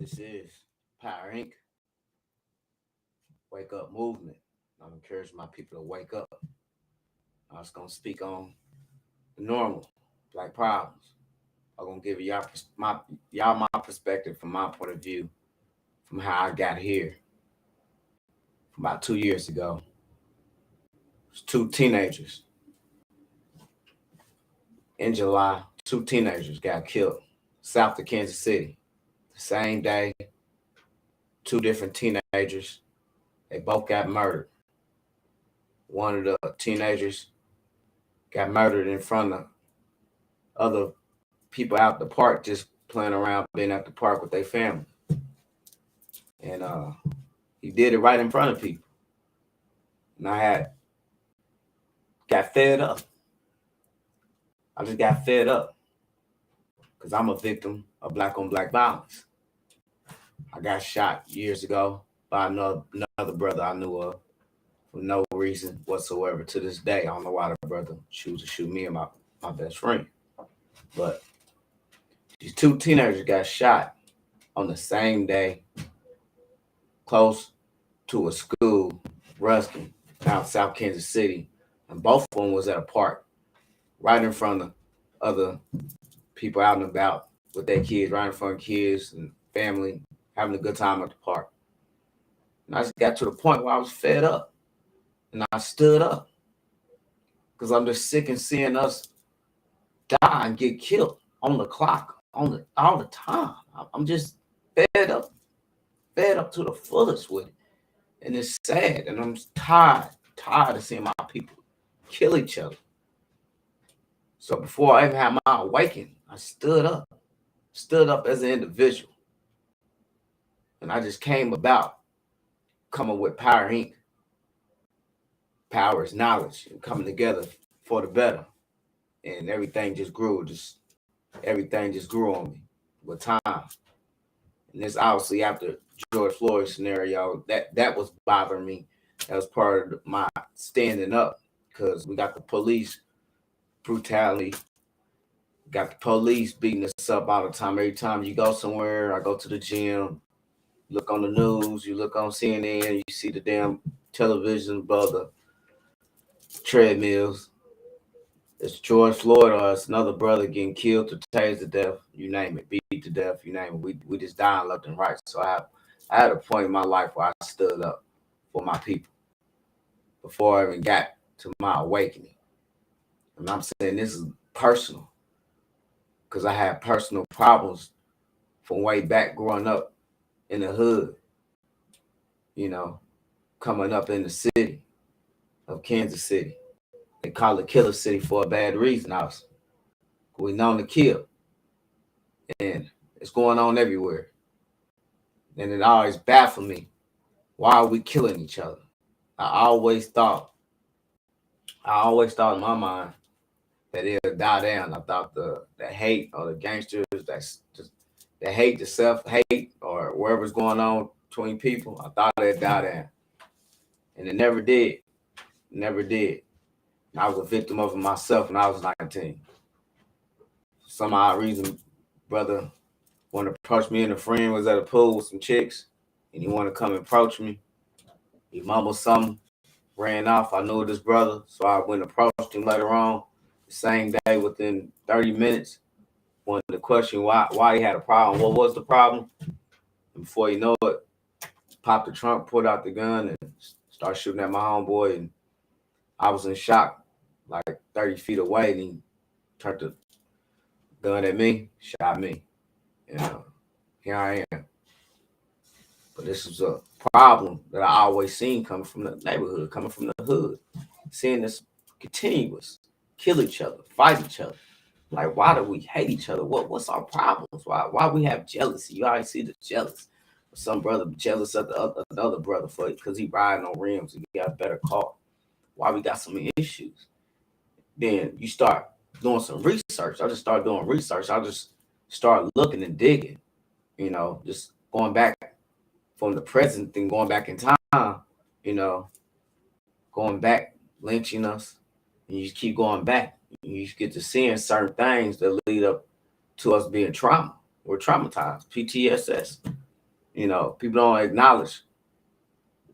This is powerinc, wake up movement. I'm encouraging my people to wake up. I was gonna speak on the normal black problems. I'm gonna give y'all my perspective from my point of view, from how I got here from about 2 years ago. It was two teenagers in July. Two teenagers got killed south of Kansas City. The same day, two different teenagers. They both got murdered. One of the teenagers got murdered in front of other people out the park, just playing around, being at the park with their family. And he did it right in front of people. And got fed up. I just got fed up because I'm a victim of black on black violence. I got shot years ago by another brother I knew of for no reason whatsoever. To this day, I don't know why the brother chose to shoot me and my best friend. But these two teenagers got shot on the same day, close to a school, Ruskin, out South Kansas City, and both of them was at a park, right in front of other people out and about with their kids, right in front of kids and family, having a good time at the park. And I just got to the point where I was fed up, and I stood up because I'm just sick of seeing us die and get killed on the clock, all the time. I'm just fed up to the fullest with it. And it's sad, and I'm tired of seeing my people kill each other. So before I even had my awakening, I stood up as an individual. And I just came about coming with Power Inc. Power is knowledge and coming together for the better. And everything just grew, everything just grew on me with time. And this obviously after George Floyd scenario, that was bothering me. That was part of my standing up because we got the police brutality, got the police beating us up all the time. Every time you go somewhere, I go to the gym, look on the news, you look on CNN, you see the damn television above the treadmills. It's George Floyd or it's another brother getting killed or tased to death, you name it, beat to death, you name it. We just dying left and right. So I had a point in my life where I stood up for my people before I even got to my awakening. And I'm saying this is personal because I had personal problems from way back growing up in the hood, coming up in the city of Kansas City. They call it Killer City for a bad reason. We known to kill. And it's going on everywhere. And it always baffled me. Why are we killing each other? I always thought in my mind that it'll die down. I thought the hate or the gangsters that's just the hate, the self-hate or whatever's going on between people, I thought it'd die down. And it never did. Never did. And I was a victim of it myself when I was 19. For some odd reason, brother wanted to approach me and a friend was at a pool with some chicks and he wanted to come and approach me. He mumbled something, ran off. I knew this brother, so I went and approached him later on. The same day, within 30 minutes, wanted to question why he had a problem. What was the problem? And before you know it, popped the trunk, pulled out the gun, and started shooting at my homeboy. And I was in shock, like 30 feet away, and he turned the gun at me, shot me. And here I am. But this was a problem that I always seen coming from the neighborhood, coming from the hood. Seeing this continuous, kill each other, fight each other. Like, why do we hate each other? What's our problems? Why we have jealousy? You always see the jealous. Some brother jealous of the other brother for it because he riding on rims and he got a better car. Why we got so many issues? Then you start doing some research. I just started doing research. I just start looking and digging, just going back from the present and going back in time, going back, lynching us, and you just keep going back. You get to seeing certain things that lead up to us being trauma. We're traumatized, PTSS. You know, people don't acknowledge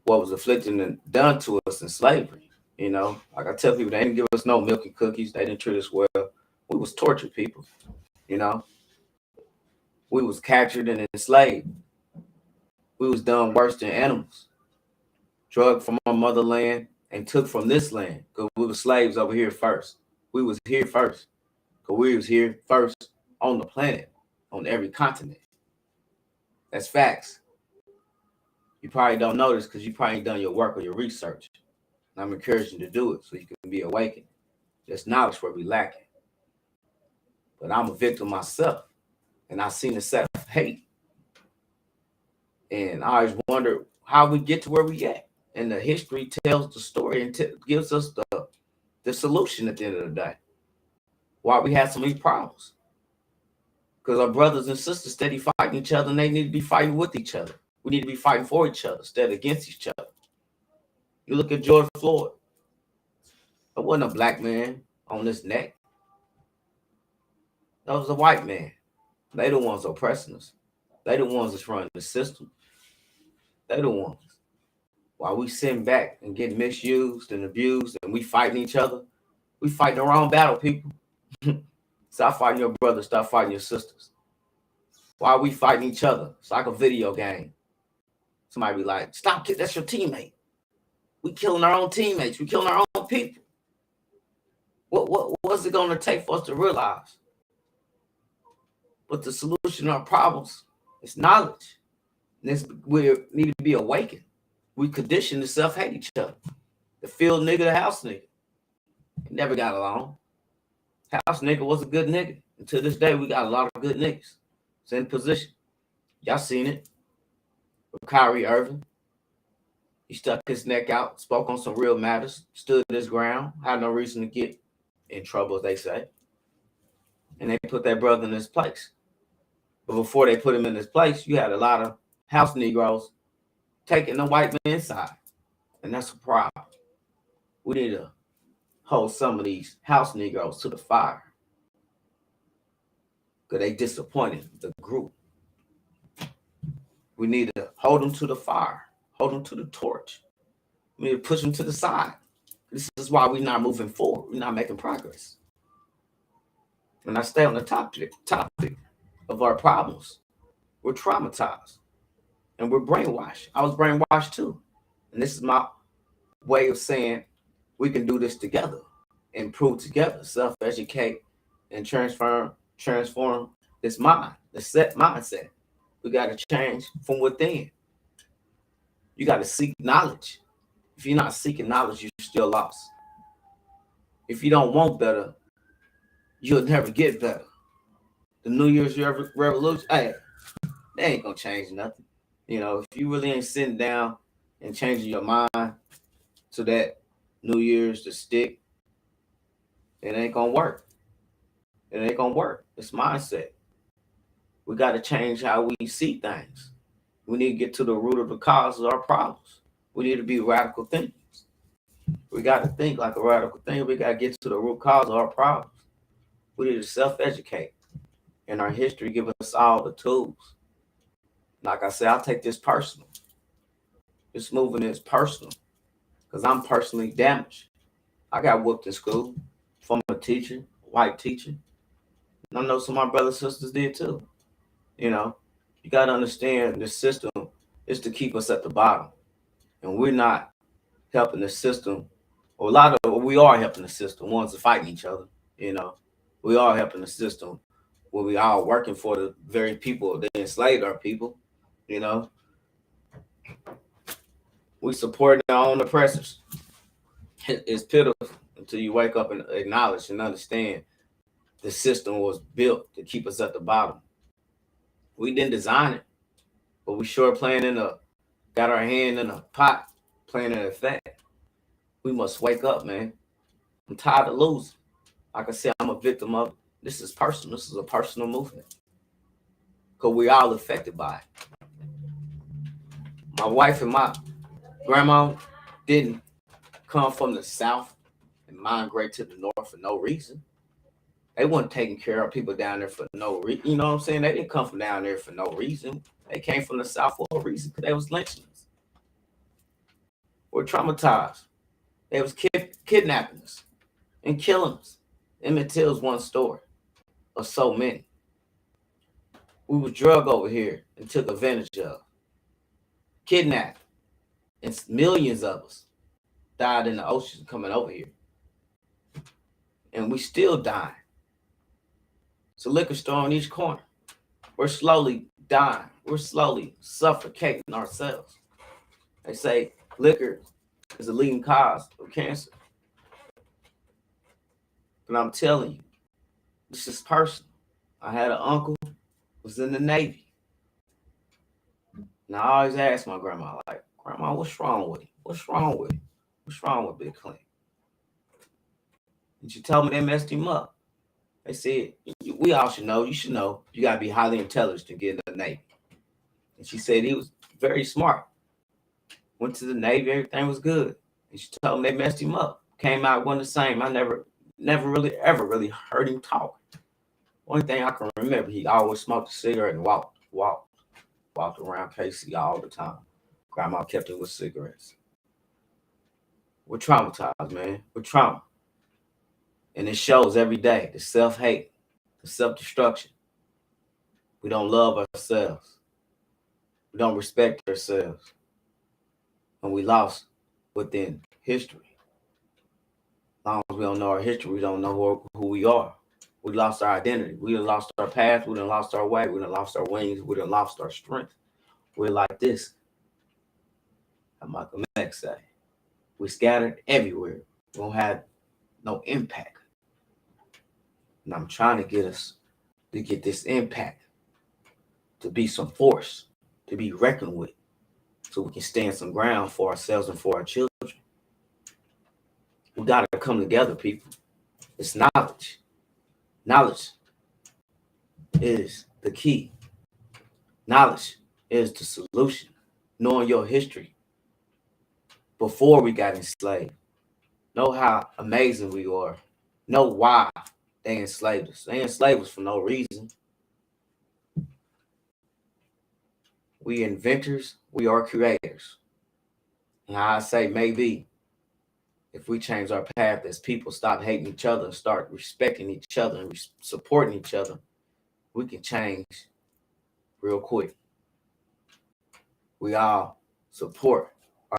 what was afflicted and done to us in slavery. You know, like I tell people, they didn't give us no milk and cookies. They didn't treat us well. We was tortured people. You know, we was captured and enslaved. We was done worse than animals, drugged from our motherland and took from this land because we were slaves over here first. We was here first because we was here first on the planet, on every continent. That's facts. You probably don't know this because you probably ain't done your work or your research. And I'm encouraging you to do it so you can be awakened. There's knowledge where we lacking. But I'm a victim myself, and I've seen the set of hate. And I always wonder how we get to where we at. And the history tells the story and gives us the solution at the end of the day. Why we had so many problems. Because our brothers and sisters steady fighting each other, and they need to be fighting with each other. We need to be fighting for each other instead of against each other. You look at George Floyd. There wasn't a black man on his neck. That was a white man. They the ones oppressing us. They the ones that's running the system. They the ones. While we sitting back and getting misused and abused and we fighting each other, we fighting the wrong battle, people. Stop fighting your brothers. Stop fighting your sisters. Why are we fighting each other? It's like a video game. Somebody be like, stop, kid, that's your teammate. We killing our own teammates. We killing our own people. What's it going to take for us to realize? But the solution to our problems is knowledge. We need to be awakened. We conditioned to self-hate each other. The field nigga, the house nigga. They never got along. House nigga was a good nigga. And to this day, we got a lot of good niggas. It's in position. Y'all seen it. With Kyrie Irving. He stuck his neck out, spoke on some real matters, stood his ground, had no reason to get in trouble, as they say. And they put that brother in his place. But before they put him in his place, you had a lot of house Negroes taking the white man's side. And that's a problem. We need to hold some of these house Negroes to the fire. Because they disappointed the group. We need to hold them to the fire. Hold them to the torch. We need to push them to the side. This is why we're not moving forward. We're not making progress. And I stay on the topic of our problems. We're traumatized. And we're brainwashed. I was brainwashed too. And this is my way of saying we can do this together. Improve together. Self-educate and transform this mind. The set mindset. We got to change from within. You got to seek knowledge. If you're not seeking knowledge, you're still lost. If you don't want better, you'll never get better. The New Year's revolution, hey, they ain't gonna change nothing. You know, if you really ain't sitting down and changing your mind to that New Year's to stick, it ain't gonna work. It ain't gonna work. It's mindset. We got to change how we see things. We need to get to the root of the cause of our problems. We need to be radical thinkers. We got to think like a radical thinker. We got to get to the root cause of our problems. We need to self-educate. And our history give us all the tools. Like I said, I'll take this personal. This movement is personal because I'm personally damaged. I got whooped in school from a teacher, white teacher. And I know some of my brothers and sisters did too. You know, you got to understand the system is to keep us at the bottom. And we're not helping the system. Or we are helping the system. Ones are fighting each other. You know, we are helping the system where we are working for the very people that enslaved our people. You know, we support our own oppressors. It's pitiful until you wake up and acknowledge and understand the system was built to keep us at the bottom. We didn't design it, but we sure got our hand in a pot playing an effect. We must wake up, man. I'm tired of losing. Like I said, I'm a victim of it. This is personal. This is a personal movement. Because we're all affected by it. My wife and my grandma didn't come from the South and migrate to the North for no reason. They weren't taking care of people down there for no reason. You know what I'm saying? They didn't come from down there for no reason. They came from the South for a reason because they was lynching us. We're traumatized. They was kidnapping us and killing us. Emmett Till's one story of so many. We was drug over here and took advantage of. Kidnapped. And millions of us died in the ocean coming over here. And we still dying. It's a liquor store on each corner. We're slowly dying. We're slowly suffocating ourselves. They say liquor is the leading cause of cancer. But I'm telling you, this is personal. I had an uncle who was in the Navy. And I always ask my grandma, like, Grandma, what's wrong with him? What's wrong with him? What's wrong with Big Clint? And she told me they messed him up. They said, we all should know, you got to be highly intelligent to get in the Navy. And she said he was very smart. Went to the Navy, everything was good. And she told me they messed him up. Came out, wasn't the same. I never really, ever really heard him talk. Only thing I can remember, he always smoked a cigarette and walked around KC all the time. Grandma kept him with cigarettes. We're traumatized, man. We're trauma. And it shows every day, the self-hate, the self-destruction. We don't love ourselves. We don't respect ourselves. And we lost within history. As long as we don't know our history, we don't know who we are. We lost our identity. We done lost our path. We done lost our way. We done lost our wings. We done lost our strength. We're like this. How Malcolm X say, we scattered everywhere. We don't have no impact. And I'm trying to get us to get this impact, to be some force, to be reckoned with, so we can stand some ground for ourselves and for our children. We got to come together, people. It's knowledge. Knowledge is the key. Knowledge is the solution. Knowing your history before we got enslaved. Know how amazing we are. Know why they enslaved us. They enslaved us for no reason. We inventors, we are creators. And I say maybe if we change our path as people, stop hating each other and start respecting each other and supporting each other, we can change real quick. We all support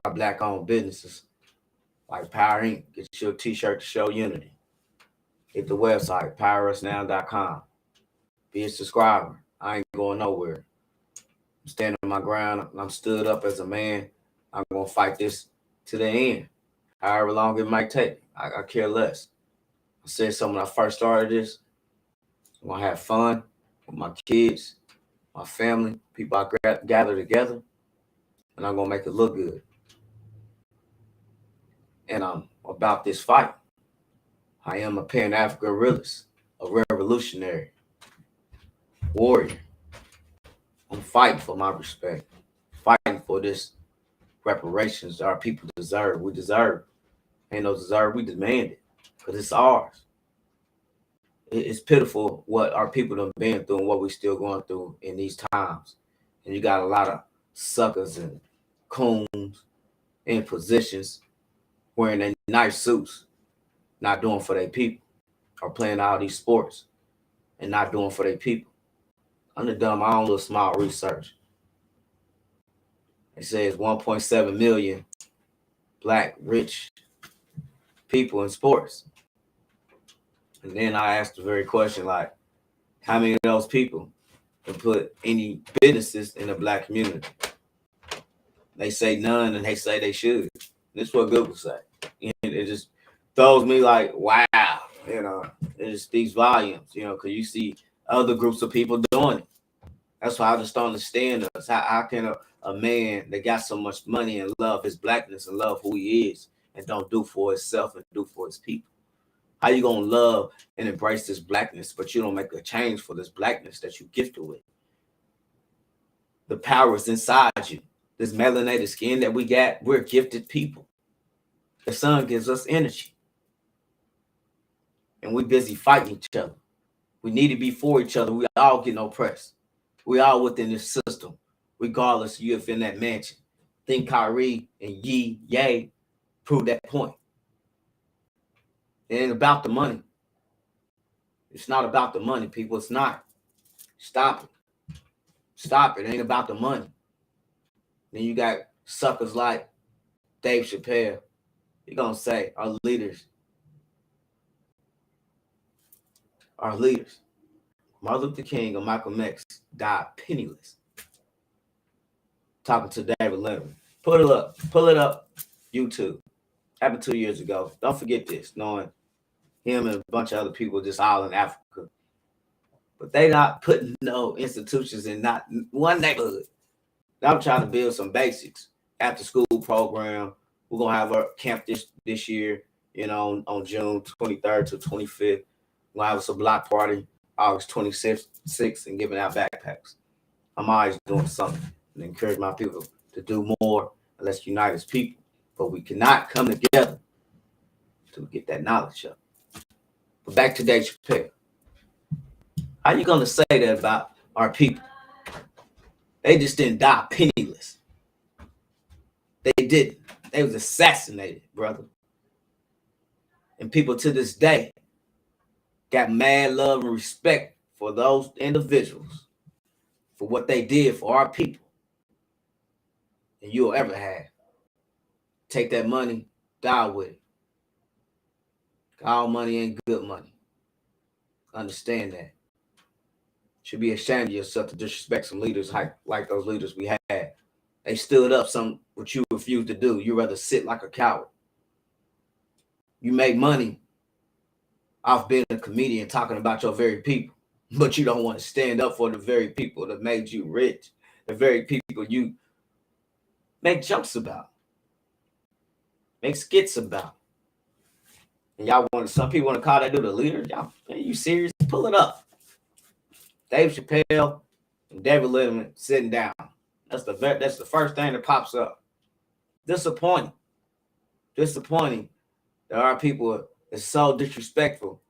our Black-owned businesses like powerinc. Get your t-shirt to show unity. Hit the website, powerusnow.com. Be a subscriber. I ain't going nowhere. I'm standing on my ground. I'm stood up as a man. I'm going to fight this to the end. However long it might take. I care less. I said so when I first started this. I'm going to have fun with my kids, my family, people I gather together, and I'm going to make it look good. And I'm about this fight. I am a Pan-African realist, a revolutionary warrior. I'm fighting for my respect, fighting for this reparations our people deserve. We deserve. Ain't no deserve, we demand it because it's ours. It's pitiful what our people have been through and what we're still going through in these times. And you got a lot of suckers and coons in positions wearing their nice suits, not doing for their people, or playing all these sports and not doing for their people. I'm done my own little small research. It says 1.7 million Black rich people in sports. And then I asked the very question, like, how many of those people can put any businesses in the Black community? They say none, and they say they should. This is what Google say. And it just throws me like, wow, it just speaks volumes, because you see other groups of people doing it. That's why I just don't understand us. How can a man that got so much money and love his Blackness and love who he is and don't do for himself and do for his people? How you gonna love and embrace this Blackness, but you don't make a change for this Blackness that you gifted with? The power is inside you. This melanated skin that we got, we're gifted people. The sun gives us energy. And we're busy fighting each other. We need to be for each other. We all getting oppressed. We all within this system, regardless of you if in that mansion. Think Kyrie and Ye prove that point. It ain't about the money. It's not about the money, people. It's not. Stop it. Stop it. It ain't about the money. Then you got suckers like Dave Chappelle. You're going to say our leaders. Martin Luther King or Malcolm X died penniless. Talking to David Letterman. Pull it up. YouTube. Happened 2 years ago. Don't forget this, knowing him and a bunch of other people just all in Africa. But they not putting no institutions in not one neighborhood. I'm trying to build some basics. After school program. We're going to have our camp this year, on June 23rd to 25th. We'll have a block party August 26th and giving out backpacks. I'm always doing something and encourage my people to do more and let's unite as people. But we cannot come together to get that knowledge up. But back to Dave Chappelle. How you going to say that about our people? They just didn't die penniless. They didn't. They was assassinated, brother. And people to this day got mad love and respect for those individuals for what they did for our people. And you'll ever have. Take that money, die with it. All money ain't good money. Understand that. Should be ashamed of yourself to disrespect some leaders like those leaders we had. They stood up, something what you refused to do. You rather sit like a coward. You make money off being a comedian talking about your very people, but you don't want to stand up for the very people that made you rich, the very people you make jokes about, make skits about. And some people want to call that dude a leader. Y'all, are you serious? Pull it up. Dave Chappelle and David Letterman sitting down. That's the first thing that pops up. Disappointing that our people is so disrespectful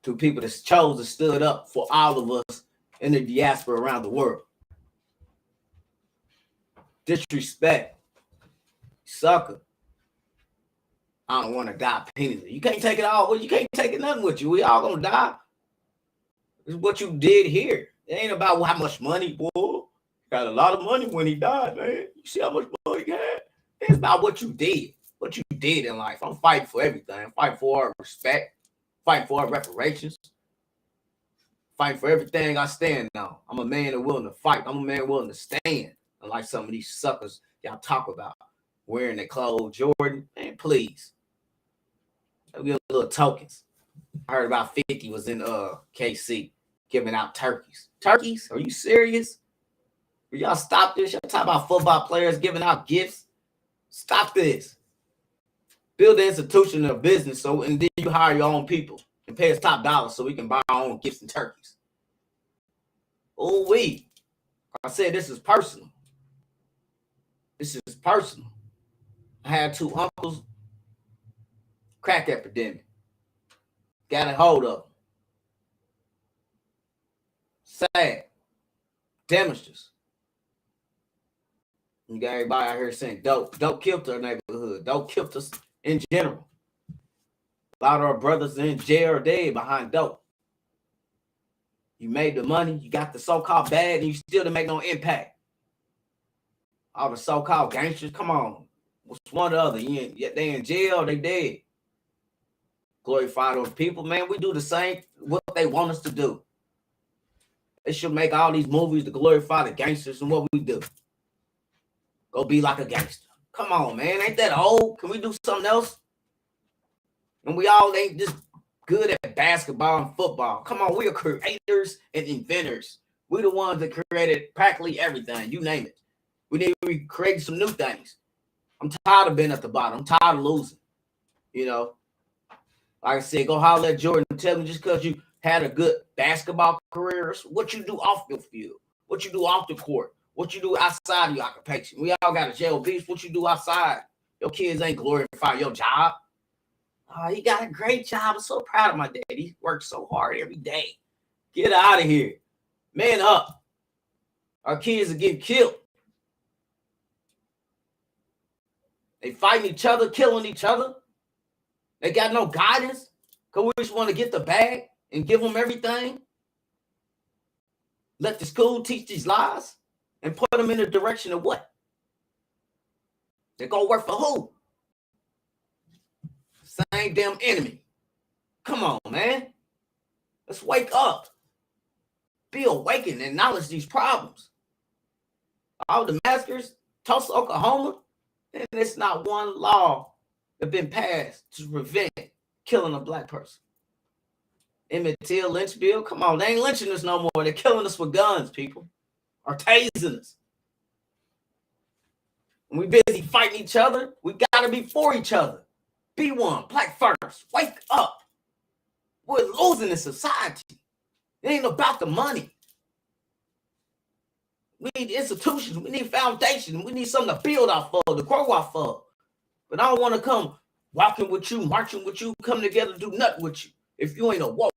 to people that chose and stood up for all of us in the diaspora around the world. Disrespect. Sucker. I don't want to die penniless. You can't take it all. Well, you can't take it nothing with you. We all gonna die. This is what you did here. It ain't about how much money, boy. Got a lot of money when he died, man. You see how much money he had? It's about what you did. What you did in life. I'm fighting for everything. I'm fighting for our respect. Fighting for our reparations. Fighting for everything I stand on. I'm a man that willing to fight. I'm a man willing to stand. Unlike some of these suckers y'all talk about. Wearing their clothes, Jordan. Man, please. That'll be a little tokens. I heard about 50 was in KC giving out turkeys. Turkeys? Are you serious? Will y'all stop this? Y'all talk about football players giving out gifts. Stop this. Build the institution of business and then you hire your own people and pay us top dollar so we can buy our own gifts and turkeys. Oh, I said this is personal. This is personal. I had 2 uncles, crack epidemic. Got a hold of them. Sad. Demonstrators. You got everybody out here saying dope. Dope killed our neighborhood. Dope killed us in general. A lot of our brothers in jail or dead behind dope. You made the money. You got the so-called bad and you still didn't make no impact. All the so-called gangsters, come on. What's one or the other? They in jail, they dead. Glorify those people, man. We do the same what they want us to do. They should make all these movies to glorify the gangsters and what we do. Go be like a gangster. Come on, man. Ain't that old? Can we do something else? And we all ain't just good at basketball and football. Come on, we are creators and inventors. We're the ones that created practically everything. You name it. We need to create some new things. I'm tired of being at the bottom. I'm tired of losing. Like I said, go holler at Jordan and tell him just because you had a good basketball career, what you do off the field, what you do off the court, what you do outside of your occupation. We all got a jail beach. What you do outside. Your kids ain't glorify your job. He got a great job. I'm so proud of my dad. He works so hard every day. Get out of here. Man up. Our kids are getting killed. They fighting each other, killing each other. They got no guidance because we just want to get the bag and give them everything. Let the school teach these lies and put them in the direction of what? They're going to work for who? Same damn enemy. Come on, man. Let's wake up. Be awakened and acknowledge these problems. All the massacres, Tulsa, Oklahoma, and it's not one law that's been passed to prevent killing a black person. Emmett Till, Lynch Bill, come on, they ain't lynching us no more. They're killing us with guns, people. Or tasing us. When we busy fighting each other, we gotta be for each other. Be one, black first. Wake up. We're losing in society. It ain't about the money. We need institutions. We need foundations. We need something to build off of, to grow off of. But I don't want to come walking with you, marching with you, come together, do nothing with you. If you ain't awoke,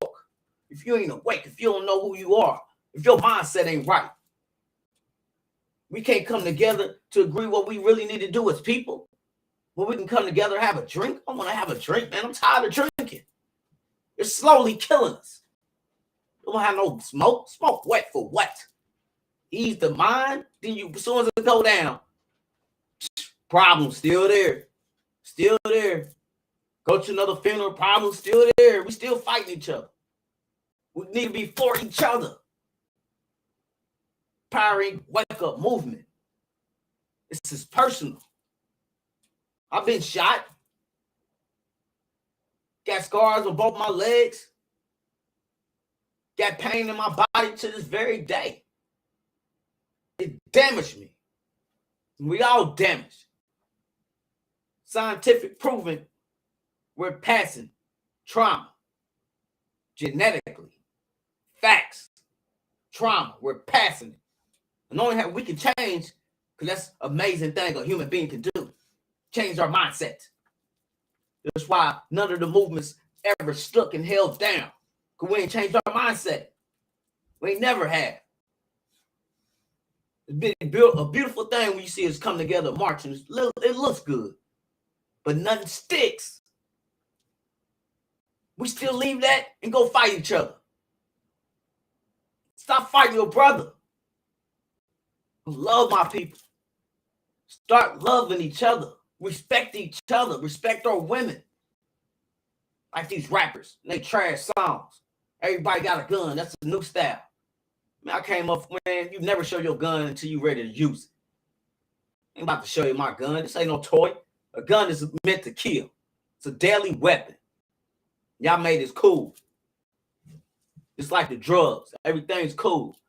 if you ain't awake, if you don't know who you are, if your mindset ain't right. We can't come together to agree what we really need to do as people. When we can come together and have a drink. I want to have a drink, man. I'm tired of drinking. It's slowly killing us. You don't have no smoke. Smoke wet for what? Ease the mind. Then you, as soon as it go down, problem still there. Still there. Go to another funeral, problem still there. We still fighting each other. We need to be for each other. Powering wake up movement. This is personal. I've been shot. Got scars on both my legs. Got pain in my body to this very day. It damaged me. We all damaged. Scientific proven we're passing trauma. Genetically. Facts. Trauma. We're passing it. And only how we can change, because that's an amazing thing a human being can do. Change our mindset. That's why none of the movements ever stuck and held down. Because we ain't changed our mindset. We ain't never have. It's been a beautiful thing when you see us come together marching. It looks good. But nothing sticks. We still leave that and go fight each other. Stop fighting your brother. Love my people. Start loving each other. Respect each other. Respect our women. Like these rappers. They trash songs. Everybody got a gun. That's a new style. Man, I came up, man, you never show your gun until you're ready to use it. I ain't about to show you my gun. This ain't no toy. A gun is meant to kill. It's a deadly weapon. Y'all made this cool. It's like the drugs. Everything's cool.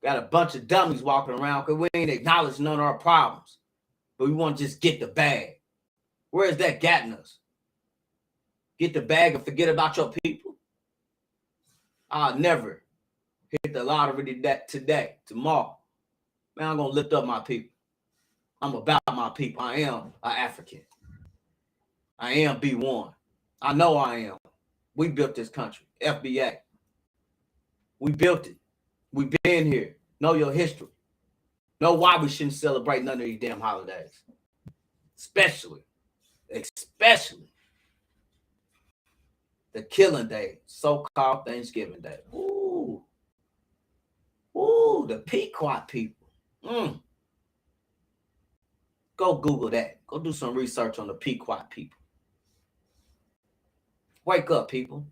Got a bunch of dummies walking around because we ain't acknowledging none of our problems. But we want to just get the bag. Where is that gotten us? Get the bag and forget about your people? I'll never hit the lottery today, tomorrow. Man, I'm going to lift up my people. I'm about my people. I am an African. I am B1. I know I am. We built this country. FBA. We built it. We've been here. Know your history. Know why we shouldn't celebrate none of these damn holidays. Especially the killing day, so-called Thanksgiving Day. Ooh, the Pequot people. Go Google that. Go do some research on the Pequot people. Wake up, people.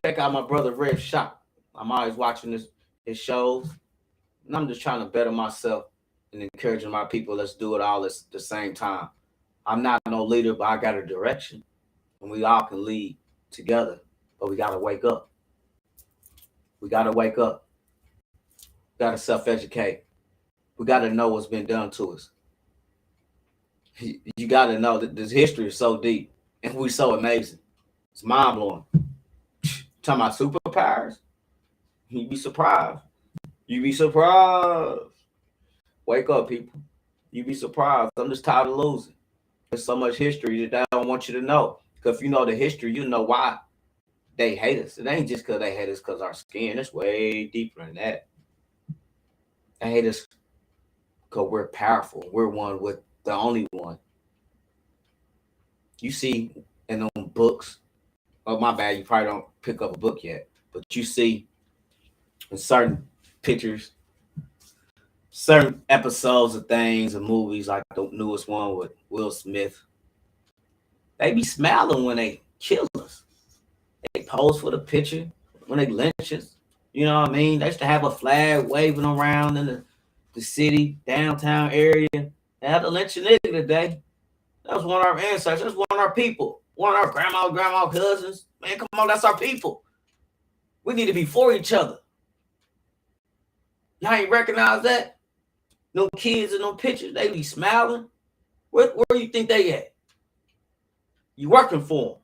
Check out my brother Red Shop. I'm always watching his shows. And I'm just trying to better myself and encouraging my people. Let's do it all at the same time. I'm not no leader, but I got a direction. And we all can lead together. But we got to wake up. We got to wake up. We got to self-educate. We got to know what's been done to us. You got to know that this history is so deep. And we're so amazing. It's mind-blowing. Talking about superpowers? You'd be surprised. You'd be surprised. Wake up, people. You'd be surprised. I'm just tired of losing. There's so much history that I don't want you to know. Because if you know the history, you know why. they hate us. It ain't just because they hate us because our skin. It's way deeper than that. They hate us because we're powerful. We're one with the only one. You see in them books, oh my bad, you probably don't pick up a book yet, but you see in certain pictures, certain episodes of things and movies, like the newest one with Will Smith, they be smiling when they kill us. They pose for the picture when they lynch us. You know what I mean? They used to have a flag waving around in the city, downtown area. They had to lynch a nigga today. That was one of our ancestors. That's one of our people. One of our grandma cousins. Man, come on, that's our people. We need to be for each other. Y'all ain't recognize that? No kids in no pictures. They be smiling. Where do you think they at? You working for them?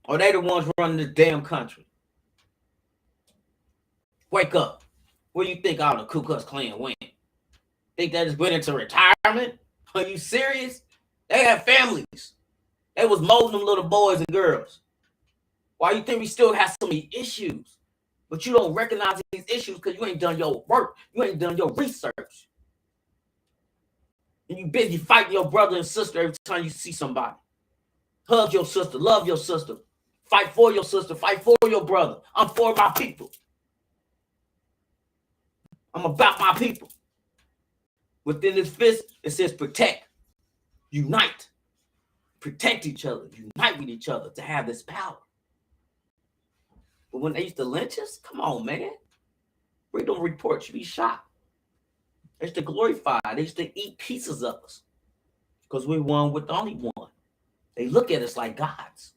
Or they the ones running the damn country? Wake up. Where do you think all the Ku Klux Klan went? Think they just went into retirement? Are you serious? They had families. They was molding them little boys and girls. Why you think we still have so many issues? But you don't recognize these issues because you ain't done your work. You ain't done your research. And you busy fighting your brother and sister every time you see somebody. Hug your sister. Love your sister. Fight for your sister. Fight for your brother. I'm for my people. I'm about my people. Within this fist, it says protect. Unite. Protect each other. Unite with each other to have this power. But when they used to lynch us, come on, man. Read them reports, you be shocked. They used to glorify. They used to eat pieces of us because we're one with the only one. They look at us like gods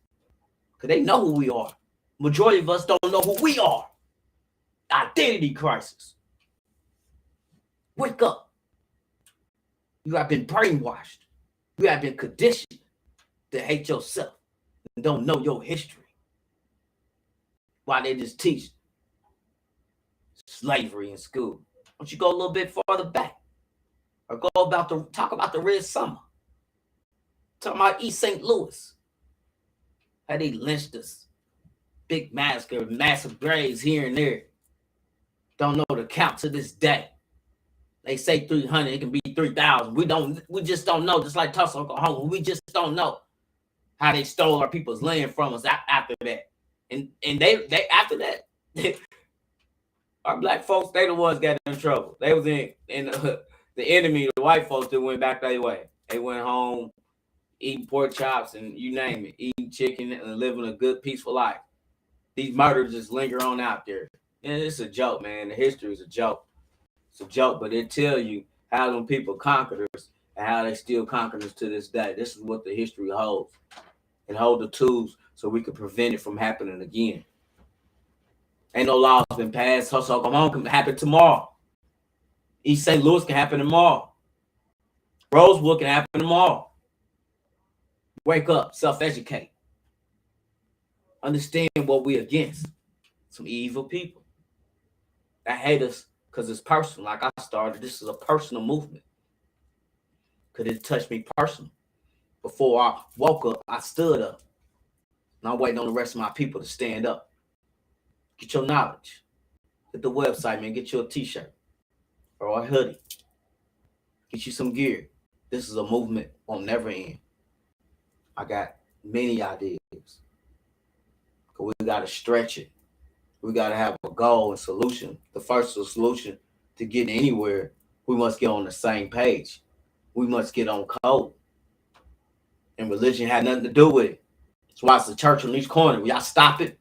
because they know who we are. Majority of us don't know who we are. Identity crisis. Wake up. You have been brainwashed. You have been conditioned to hate yourself and don't know your history. Why they just teach slavery in school? Why don't you go a little bit farther back? Or talk about the Red Summer. Talk about East St. Louis. How they lynched us. Big massacre, massive graves here and there. Don't know the count to this day. They say 300, it can be 3,000. We just don't know. Just like Tulsa, Oklahoma, we just don't know how they stole our people's land from us after that. And they after that, our black folks, they the ones got in trouble. They was in the enemy, the white folks that went back their way. They went home eating pork chops and you name it, eating chicken and living a good, peaceful life. These murders just linger on out there. And it's a joke, man. The history is a joke. It's a joke, but it tell you how them people conquered us and how they still conquer us to this day. This is what the history holds. It holds the tools so we can prevent it from happening again. Ain't no laws been passed. Tulsa, Oklahoma can happen tomorrow. East St. Louis can happen tomorrow. Rosewood can happen tomorrow. Wake up, self-educate. Understand what we're against. Some evil people that hate us because it's personal. Like I started, this is a personal movement. Because it touched me personally. Before I woke up, I stood up. And I'm waiting on the rest of my people to stand up. Get your knowledge. Hit the website, man. Get you a t-shirt or a hoodie. Get you some gear. This is a movement won't never end. I got many ideas. We got to stretch it. We got to have a goal and solution. The first solution to get anywhere, we must get on the same page. We must get on code. And religion had nothing to do with it. That's why it's the church on each corner. Y'all stop it.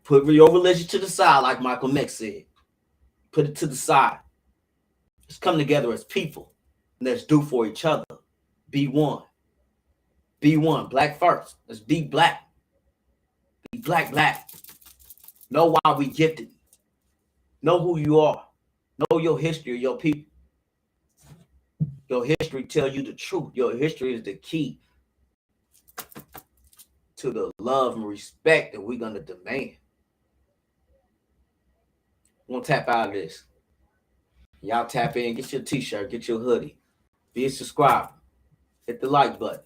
Put your religion to the side, like Michael X said. Put it to the side. Let's come together as people. And let's do for each other. Be one. Be one. Black first. Let's be black. Be black, black. Know why we gifted. Know who you are. Know your history, your people. Your history tell you the truth. Your history is the key to the love and respect that we're going to demand. We're going to tap out of this. Y'all tap in, get your t-shirt, get your hoodie. Be a subscriber. Hit the like button.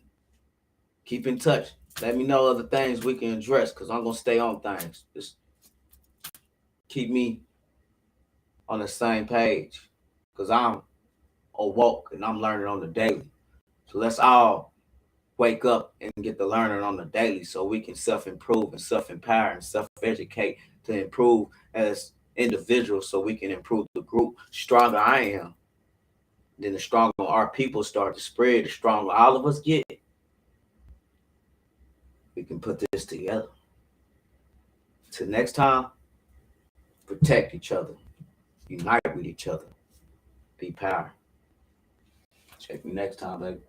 Keep in touch. Let me know other things we can address, because I'm gonna stay on things. Just keep me on the same page, because I'm awoke and I'm learning on the daily. So let's all wake up and get the learning on the daily, so we can self-improve and self-empower and self-educate to improve as individuals, so we can improve the group. Stronger I am, then the stronger our people start to spread, the stronger all of us get. We can put this together. Till next time, protect each other, unite with each other, be power. Check me next time, baby.